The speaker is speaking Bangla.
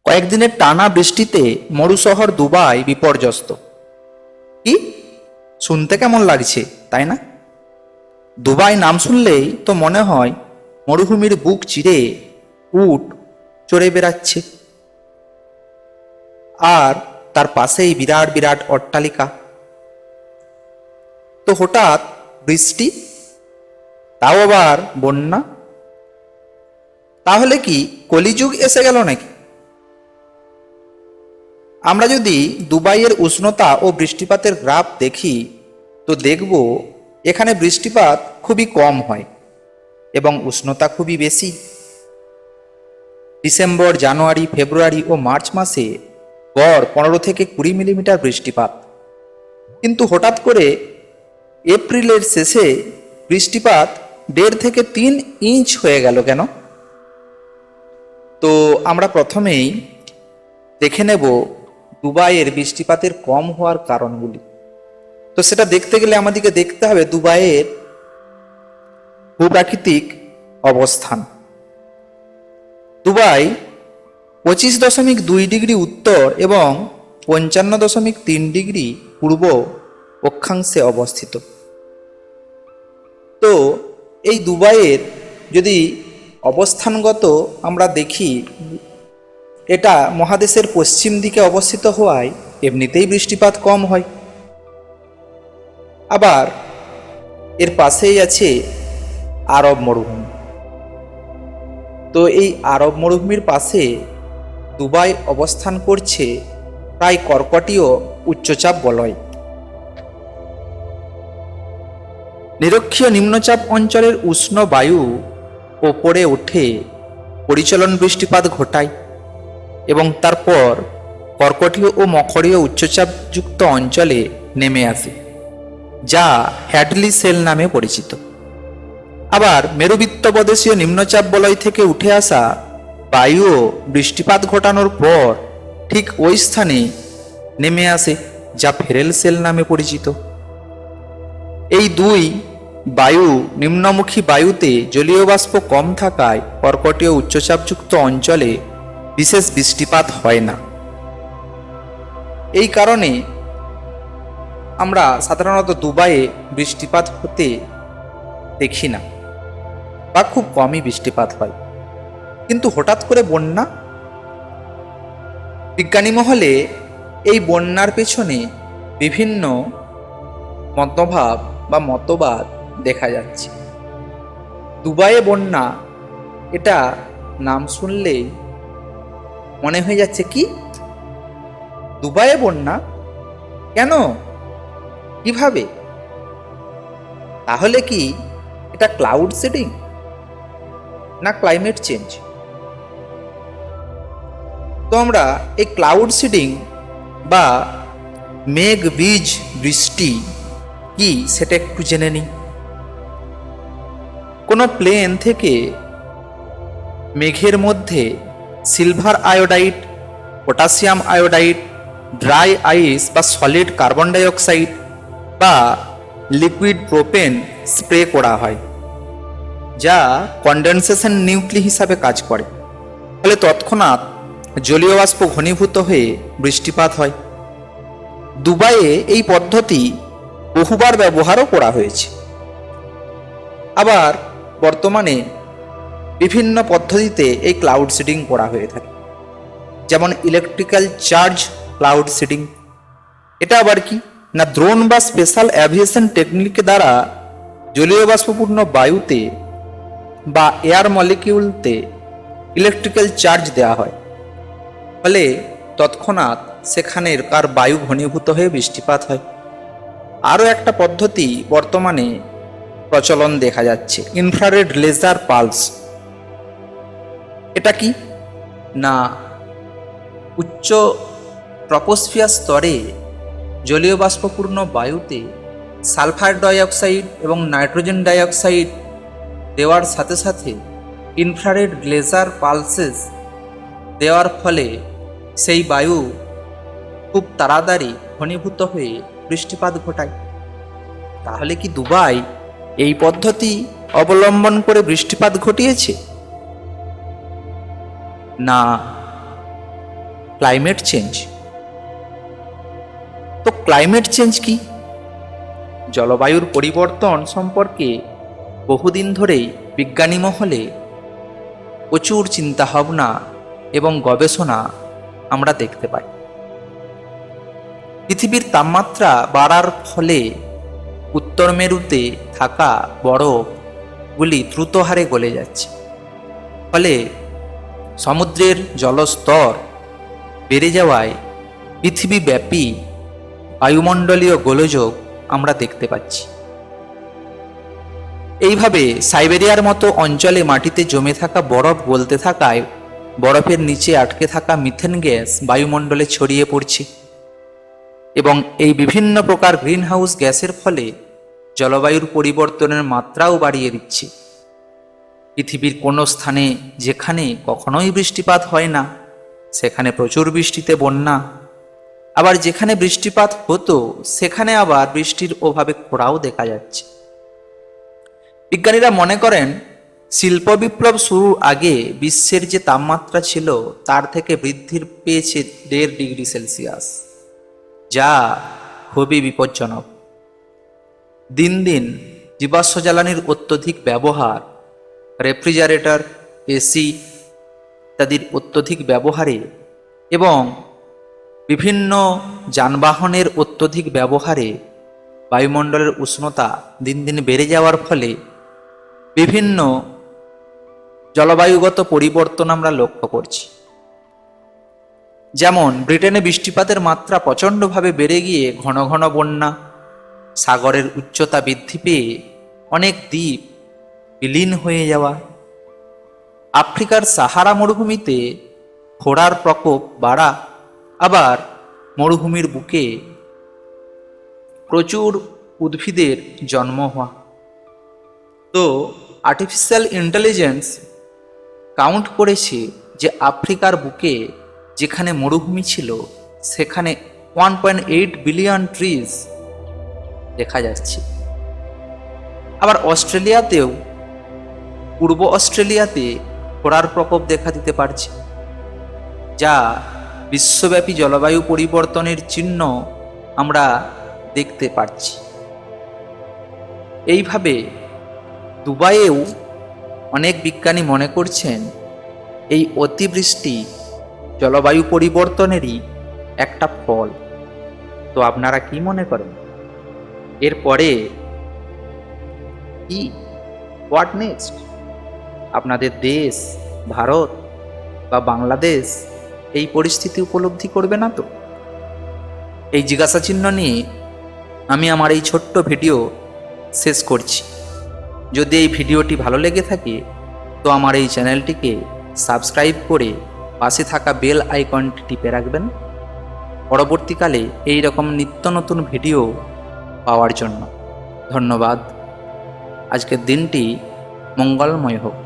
কয়েকদিনের টানা বৃষ্টিতে মরুশহর দুবাই বিপর্যস্ত। কি শুনতে কেমন লাগছে, তাই না? দুবাই নাম শুনলেই তো মনে হয় মরুভূমির বুক চিরে উট চড়ে বেড়াচ্ছে, আর তার পাশেই বিরাট বিরাট অট্টালিকা। তো হঠাৎ বৃষ্টি, তাও আবার বন্যা। তাহলে কি কলিযুগ এসে গেল নাকি? আমরা যদি দুবাইয়ের উষ্ণতা ও বৃষ্টিপাতের গ্রাফ দেখি, তো দেখব এখানে বৃষ্টিপাত খুবই কম হয় এবং উষ্ণতা খুবই বেশি। ডিসেম্বর, জানুয়ারি, ফেব্রুয়ারি ও মার্চ মাসে গড় 15 থেকে 20 মিলিমিটার বৃষ্টিপাত। কিন্তু হঠাৎ করে এপ্রিলের শেষে বৃষ্টিপাত 1.5 থেকে 3 ইঞ্চ হয়ে গেল কেন? তো আমরা প্রথমেই দেখে নেব দুবাইয়ের বৃষ্টিপাতের কম হওয়ার কারণগুলি। তো সেটা দেখতে গেলে আমাদেরকে দেখতে হবে দুবাইয়ের ভূপ্রাকৃতিক অবস্থান। দুবাই 25.2 ডিগ্রি উত্তর এবং 55.3 ডিগ্রি পূর্ব অক্ষাংশে অবস্থিত। তো এই দুবাইয়ের যদি অবস্থানগত আমরা দেখি, এটা মহাদেশের পশ্চিম দিকে অবস্থিত হওয়ায় এমনিতেই বৃষ্টিপাত কম হয়। আবার এর পাশেই আছে আরব মরুভূমি। তো এই আরব মরুভূমির পাশে দুবাই অবস্থান করছে প্রায় কর্কটীয় উচ্চচাপ বলয়। নিরক্ষীয় নিম্নচাপ অঞ্চলের উষ্ণ বায়ু ওপরে উঠে পরিচলন বৃষ্টিপাত ঘটায় এবং তারপর কর্কটীয় ও মকরীয় উচ্চচাপযুক্ত অঞ্চলে নেমে আসে, যা হ্যাডলি সেল নামে পরিচিত। আবার মেরুবৃত্ত প্রদেশীয় নিম্নচাপ বলয় থেকে উঠে আসা বায়ুও বৃষ্টিপাত ঘটানোর পর ঠিক ওই স্থানে নেমে আসে, যা ফেরেল সেল নামে পরিচিত। এই দুই বায়ু নিম্নমুখী বায়ুতে জলীয় বাষ্প কম থাকায় কর্কটীয় উচ্চচাপযুক্ত অঞ্চলে বিশেষ বৃষ্টিপাত হয় না। এই কারণে আমরা সাধারণত দুবাইয়ে বৃষ্টিপাত হতে দেখি না, বা খুব কমই বৃষ্টিপাত হয়। কিন্তু হঠাৎ করে বন্যা, বিজ্ঞানী মহলে এই বন্যার পেছনে বিভিন্ন মতভাব বা মতবাদ দেখা যাচ্ছে। দুবাইয়ে বন্যা, এটা নাম শুনলেই মনে হয়ে যাচ্ছে কি দুবাইয়ে বন্যা কেন, কিভাবে? তাহলে কি এটা ক্লাউড সিডিং না ক্লাইমেট চেঞ্জ? তো আমরা এই ক্লাউড সিডিং বা মেঘ বীজ বৃষ্টি কি সেটা একটু জেনে নিই। কোনো প্লেন থেকে মেঘের মধ্যে silver iodide, potassium iodide, dry ice বা সলিড কার্বন ডাইঅক্সাইড বা লিকুইড প্রোপেন স্প্রে করা হয়, যা কনডেনসেশন নিউক্লি হিসাবে কাজ করে। ফলে তৎক্ষণাৎ জলীয় বাষ্প ঘনীভূত হয়ে বৃষ্টিপাত হয়। দুবাইয়ে এই পদ্ধতি বহুবার ব্যবহারও করা হয়েছে। আবার বর্তমানে বিভিন্ন পদ্ধতিতে এই ক্লাউড সিডিং করা হয়ে থাকে, যেমন ইলেকট্রিক্যাল চার্জ ক্লাউড সিডিং। এটা আবার কি না, ড্রোন বা স্পেশাল অ্যাভিয়েশন টেকনিক দ্বারা জলীয় বাষ্পপূর্ণ বায়ুতে বা এয়ার মলিকিউলতে ইলেকট্রিক্যাল চার্জ দেওয়া হয়, ফলে তৎক্ষণাৎ সেখানেরকার বায়ু ঘনীভূত হয়ে বৃষ্টিপাত হয়। আরও একটা পদ্ধতি বর্তমানে প্রচলন দেখা যাচ্ছে, ইনফ্রারেড লেজার পালস। এটা কি না, উচ্চ ট্রপোস্ফিয়ার স্তরে জলীয় বাষ্পপূর্ণ বায়ুতে সালফার ডাইঅক্সাইড এবং নাইট্রোজেন ডাইঅক্সাইড দেওয়ার সাথে সাথে ইনফ্রারেড লেজার পালসেস দেওয়ার ফলে সেই বায়ু খুব তাড়াতাড়ি ঘনীভূত হয়ে বৃষ্টিপাত ঘটায়। তাহলে কি দুবাই এই পদ্ধতি অবলম্বন করে বৃষ্টিপাত ঘটিয়েছে? না, ক্লাইমেট চেঞ্জ। তো ক্লাইমেট চেঞ্জ কি? জলবায়ুর পরিবর্তন সম্পর্কে বহুদিন ধরেই বিজ্ঞানী মহলে প্রচুর চিন্তাভাবনা এবং গবেষণা আমরা দেখতে পাই। পৃথিবীর তাপমাত্রা বাড়ার ফলে উত্তর মেরুতে থাকা বরফগুলি দ্রুত হারে গলে যাচ্ছে, ফলে সমুদ্রের জলস্তর বেড়ে যাওয়ায় পৃথিবীব্যাপী বায়ুমণ্ডলীয় গোলযোগ আমরা দেখতে পাচ্ছি। এইভাবে সাইবেরিয়ার মতো অঞ্চলে মাটিতে জমে থাকা বরফ গলতে থাকায় বরফের নিচে আটকে থাকা মিথেন গ্যাস বায়ুমণ্ডলে ছড়িয়ে পড়ছে এবং এই বিভিন্ন প্রকার গ্রিনহাউস গ্যাসের ফলে জলবায়ুর পরিবর্তনের মাত্রাও বাড়িয়ে দিচ্ছে। পৃথিবীর কোনো স্থানে যেখানে কখনোই বৃষ্টিপাত হয় না, সেখানে প্রচুর বৃষ্টিতে বন্যা, আবার যেখানে বৃষ্টিপাত হতো সেখানে আবার বৃষ্টির অভাবে খরাও দেখা যাচ্ছে। বিজ্ঞানীরা মনে করেন শিল্প বিপ্লব শুরুর আগে বিশ্বের যে তাপমাত্রা ছিল তার থেকে বৃদ্ধি পেয়েছে 1.5 ডিগ্রি সেলসিয়াস, যা খুবই বিপজ্জনক। দিন দিন জীবাশ্ম জ্বালানির অত্যধিক ব্যবহার, রেফ্রিজারেটর, এসি ইত্যাদির অত্যধিক ব্যবহারে এবং বিভিন্ন যানবাহনের অত্যধিক ব্যবহারে বায়ুমণ্ডলের উষ্ণতা দিন দিন বেড়ে যাওয়ার ফলে বিভিন্ন জলবায়ুগত পরিবর্তন আমরা লক্ষ্য করছি। যেমন ব্রিটেনে বৃষ্টিপাতের মাত্রা প্রচণ্ডভাবে বেড়ে গিয়ে ঘন ঘন বন্যা, সাগরের উচ্চতা বৃদ্ধি পেয়ে অনেক দ্বীপ বিলীন হয়ে যাওয়া, আফ্রিকার সাহারা মরুভূমিতে খরার প্রকোপ বাড়া, আবার মরুভূমির বুকে প্রচুর উদ্ভিদের জন্ম হওয়া। তো আর্টিফিশিয়াল ইন্টেলিজেন্স কাউন্ট করেছে যে আফ্রিকার বুকে যেখানে মরুভূমি ছিল সেখানে 1.8 বিলিয়ন ট্রিজ দেখা যাচ্ছে। আবার অস্ট্রেলিয়াতেও, পূর্ব অস্ট্রেলিয়াতে খরার প্রকোপ দেখা দিতে পারছে, যা বিশ্বব্যাপী জলবায়ু পরিবর্তনের চিহ্ন আমরা দেখতে পাচ্ছি। এইভাবে দুবাইয়েও অনেক বিজ্ঞানী মনে করছেন এই অতিবৃষ্টি জলবায়ু পরিবর্তনেরই একটা ফল। তো আপনারা কি মনে করেন এরপরে কি, হোয়াট নেক্সট? আপনাদের দেশ ভারত বা বাংলাদেশ এই পরিস্থিতি উপলব্ধি করবে না তো? এই জিজ্ঞাসা চিহ্ন নিয়ে আমি আমার এই ছোট্ট ভিডিও শেষ করছি। যদি এই ভিডিওটি ভালো লেগে থাকে তো আমার এই চ্যানেলটিকে সাবস্ক্রাইব করে পাশে থাকা বেল আইকনটি টিপে রাখবেন পরবর্তীকালে এই রকম নিত্য নতুন ভিডিও পাওয়ার জন্য। ধন্যবাদ। আজকের দিনটি মঙ্গলময় হোক।